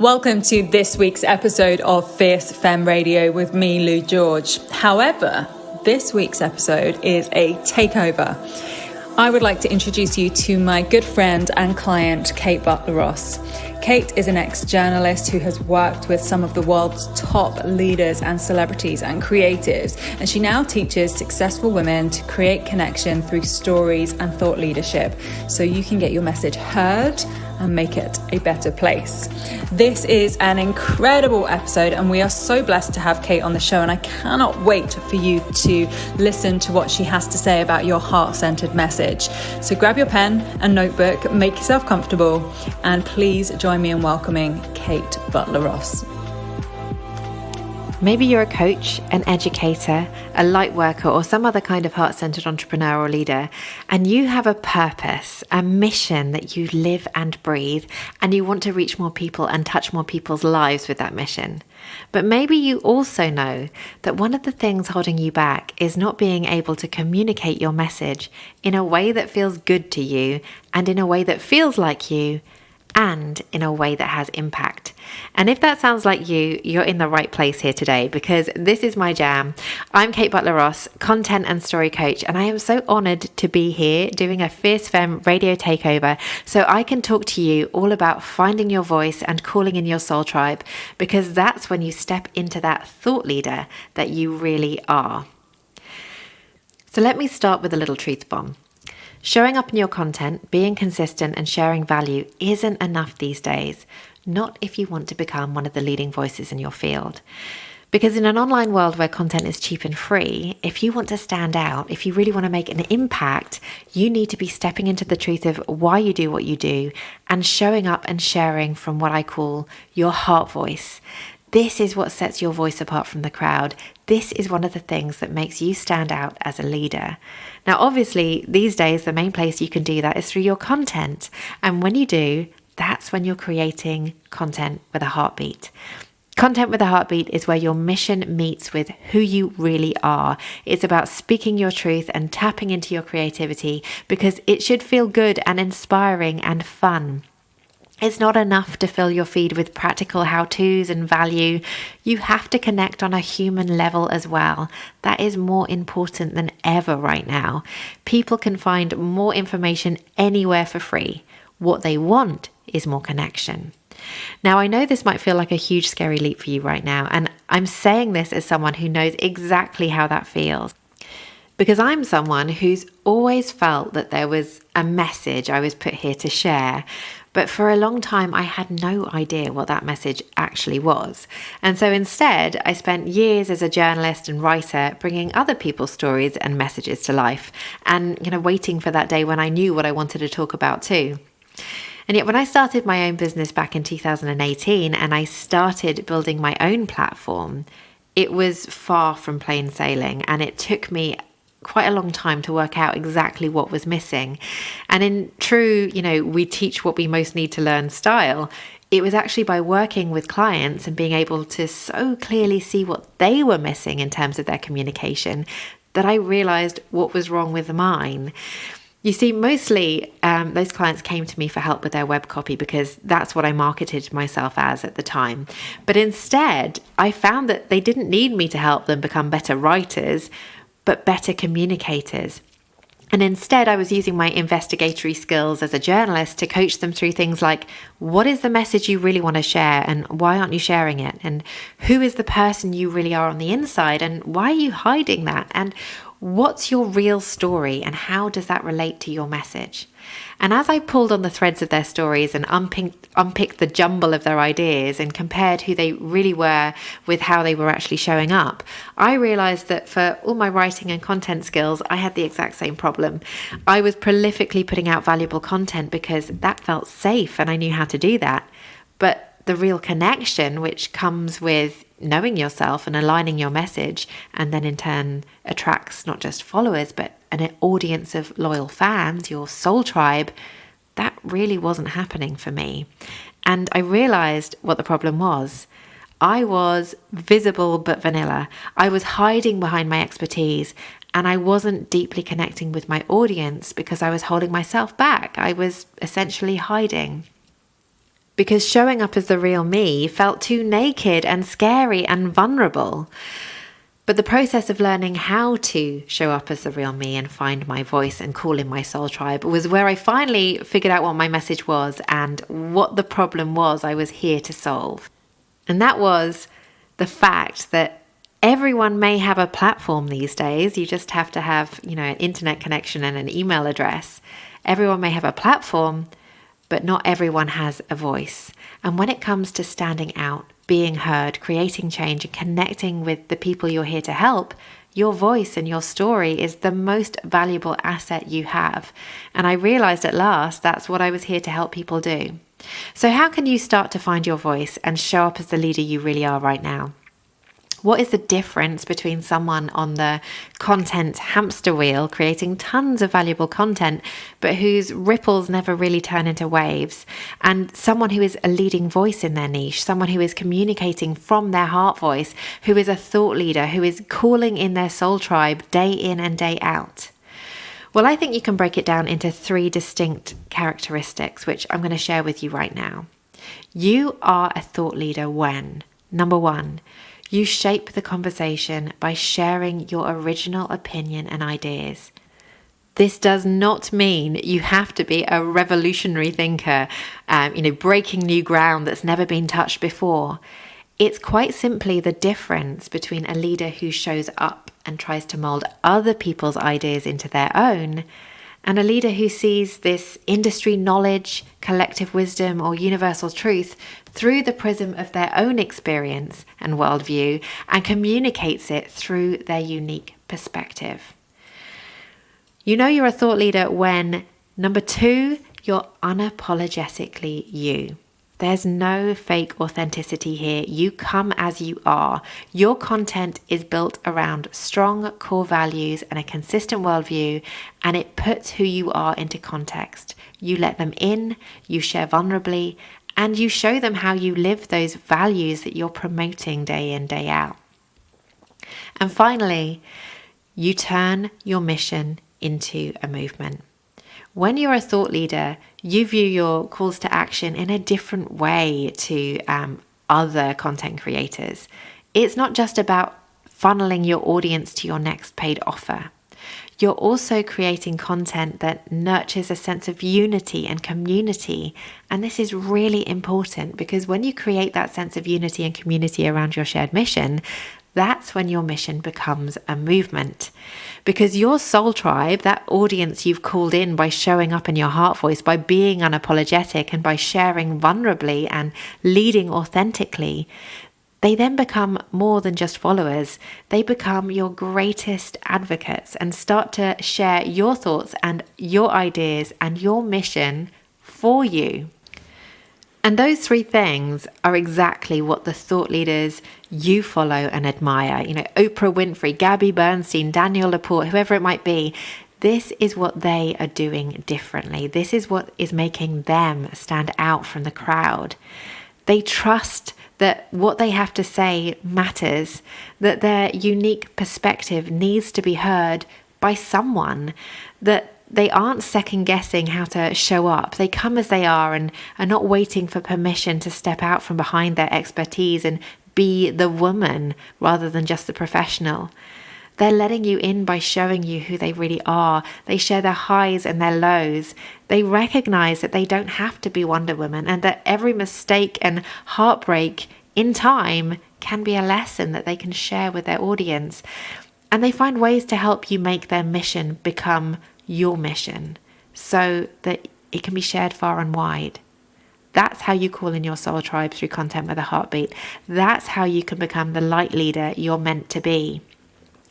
Welcome to this week's episode of Fierce Femme Radio with me, Lou George. However, this week's episode is a takeover. I would like to introduce you to my good friend and client, Cate Butler Ross. Cate is an ex-journalist who has worked with some of the world's top leaders and celebrities and creatives, and she now teaches successful women to create connection through stories and thought leadership so you can get your message heard and make it a better place. This is an incredible episode and we are so blessed to have Cate on the show, and I cannot wait for you to listen to what she has to say about your heart-centered message. So grab your pen and notebook, make yourself comfortable, and please join me in welcoming Cate Butler Ross. Maybe you're a coach, an educator, a light worker, or some other kind of heart-centered entrepreneur or leader, and you have a purpose, a mission that you live and breathe, and you want to reach more people and touch more people's lives with that mission. But maybe you also know that one of the things holding you back is not being able to communicate your message in a way that feels good to you, and in a way that feels like you, and in a way that has impact. And if that sounds like you, you're in the right place here today, because this is my jam. I'm Cate Butler Ross, content and story coach, and I am so honored to be here doing a Fierce Femme Radio takeover so I can talk to you all about finding your voice and calling in your soul tribe, because that's when you step into that thought leader that you really are. So let me start with a little truth bomb. Showing up in your content, being consistent and sharing value isn't enough these days, not if you want to become one of the leading voices in your field. Because in an online world where content is cheap and free, if you want to stand out, if you really want to make an impact, you need to be stepping into the truth of why you do what you do and showing up and sharing from what I call your heart voice. This is what sets your voice apart from the crowd. This is one of the things that makes you stand out as a leader. Now, obviously, these days, the main place you can do that is through your content. And when you do, that's when you're creating content with a heartbeat. Content with a heartbeat is where your mission meets with who you really are. It's about speaking your truth and tapping into your creativity, because it should feel good and inspiring and fun. It's not enough to fill your feed with practical how-tos and value. You have to connect on a human level as well. That is more important than ever right now. People can find more information anywhere for free. What they want is more connection. Now, I know this might feel like a huge scary leap for you right now, and I'm saying this as someone who knows exactly how that feels. Because I'm someone who's always felt that there was a message I was put here to share. But for a long time, I had no idea what that message actually was. And so instead, I spent years as a journalist and writer bringing other people's stories and messages to life, and waiting for that day when I knew what I wanted to talk about too. And yet when I started my own business back in 2018 and I started building my own platform, it was far from plain sailing, and it took me quite a long time to work out exactly what was missing. And in true, we teach what we most need to learn style, it was actually by working with clients and being able to so clearly see what they were missing in terms of their communication that I realized what was wrong with mine. You see, mostly those clients came to me for help with their web copy because that's what I marketed myself as at the time. But instead, I found that they didn't need me to help them become better writers, but better communicators. And instead, I was using my investigatory skills as a journalist to coach them through things like, what is the message you really want to share, and why aren't you sharing it? And who is the person you really are on the inside, and why are you hiding that? And what's your real story, and how does that relate to your message? And as I pulled on the threads of their stories and unpicked the jumble of their ideas and compared who they really were with how they were actually showing up, I realized that for all my writing and content skills, I had the exact same problem. I was prolifically putting out valuable content because that felt safe and I knew how to do that. But the real connection, which comes with knowing yourself and aligning your message, and then in turn attracts not just followers, but an audience of loyal fans, your soul tribe, that really wasn't happening for me. And I realized what the problem was. I was visible but vanilla. I was hiding behind my expertise, and I wasn't deeply connecting with my audience because I was holding myself back. I was essentially hiding. because showing up as the real me felt too naked and scary and vulnerable. But the process of learning how to show up as the real me and find my voice and call in my soul tribe was where I finally figured out what my message was and what the problem was I was here to solve. And that was the fact that everyone may have a platform these days. You just have to have, an internet connection and an email address. Everyone may have a platform, but not everyone has a voice. And when it comes to standing out, being heard, creating change, and connecting with the people you're here to help, your voice and your story is the most valuable asset you have. And I realized at last that's what I was here to help people do. So how can you start to find your voice and show up as the leader you really are right now? What is the difference between someone on the content hamster wheel creating tons of valuable content, but whose ripples never really turn into waves, and someone who is a leading voice in their niche, someone who is communicating from their heart voice, who is a thought leader, who is calling in their soul tribe day in and day out? Well, I think you can break it down into 3 distinct characteristics, which I'm going to share with you right now. You are a thought leader when, number 1, you shape the conversation by sharing your original opinion and ideas. This does not mean you have to be a revolutionary thinker, breaking new ground that's never been touched before. It's quite simply the difference between a leader who shows up and tries to mold other people's ideas into their own, and a leader who sees this industry knowledge, collective wisdom, or universal truth through the prism of their own experience and worldview and communicates it through their unique perspective. You know you're a thought leader when, number 2, you're unapologetically you. There's no fake authenticity here. You come as you are. Your content is built around strong core values and a consistent worldview, and it puts who you are into context. You let them in, you share vulnerably, and you show them how you live those values that you're promoting day in, day out. And finally, you turn your mission into a movement. When you're a thought leader, you view your calls to action in a different way to other content creators. It's not just about funneling your audience to your next paid offer. You're also creating content that nurtures a sense of unity and community. And this is really important because when you create that sense of unity and community around your shared mission, that's when your mission becomes a movement. Because your soul tribe, that audience you've called in by showing up in your heart voice, by being unapologetic and by sharing vulnerably and leading authentically, they then become more than just followers. They become your greatest advocates and start to share your thoughts and your ideas and your mission for you. And those 3 things are exactly what the thought leaders you follow and admire, Oprah Winfrey, Gabby Bernstein, Daniel Laporte, whoever it might be. This is what they are doing differently. This is what is making them stand out from the crowd. They trust that what they have to say matters, that their unique perspective needs to be heard by someone, that they aren't second guessing how to show up. They come as they are and are not waiting for permission to step out from behind their expertise and be the woman rather than just the professional. They're letting you in by showing you who they really are. They share their highs and their lows. They recognize that they don't have to be Wonder Woman and that every mistake and heartbreak in time can be a lesson that they can share with their audience. And they find ways to help you make their mission become your mission so that it can be shared far and wide. That's how you call in your soul tribe through content with a heartbeat. That's how you can become the light leader you're meant to be.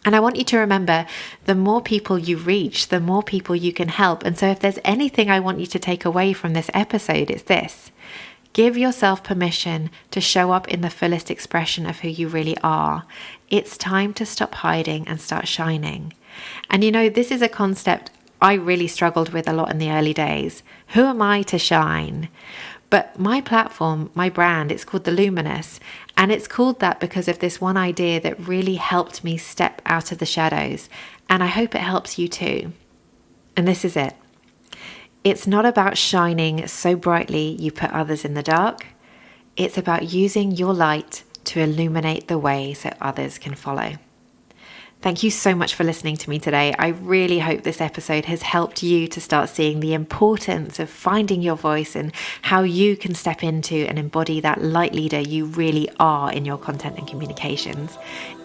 And I want you to remember, the more people you reach, the more people you can help. And so if there's anything I want you to take away from this episode, it's this. Give yourself permission to show up in the fullest expression of who you really are. It's time to stop hiding and start shining. And this is a concept I really struggled with a lot in the early days. Who am I to shine? But my platform, my brand, it's called The Luminous. And it's called that because of this one idea that really helped me step out of the shadows. And I hope it helps you too. And this is it. It's not about shining so brightly you put others in the dark. It's about using your light to illuminate the way so others can follow. Thank you so much for listening to me today. I really hope this episode has helped you to start seeing the importance of finding your voice and how you can step into and embody that light leader you really are in your content and communications.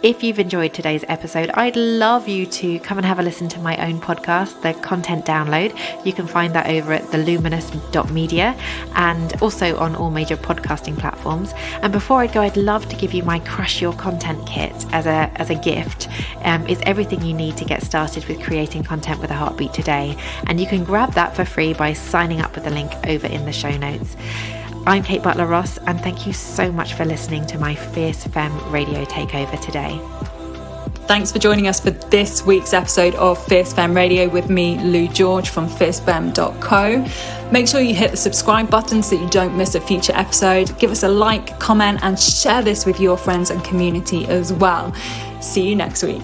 If you've enjoyed today's episode, I'd love you to come and have a listen to my own podcast, The Content Download. You can find that over at theluminous.media and also on all major podcasting platforms. And before I go, I'd love to give you my Crush Your Content kit as a gift. It's everything you need to get started with creating content with a heartbeat today. And you can grab that for free by signing up with the link over in the show notes. I'm Cate Butler Ross, and thank you so much for listening to my Fierce Femme Radio Takeover today. Thanks for joining us for this week's episode of Fierce Femme Radio with me, Lou George from fiercefemme.co. Make sure you hit the subscribe button so you don't miss a future episode. Give us a like, comment, and share this with your friends and community as well. See you next week.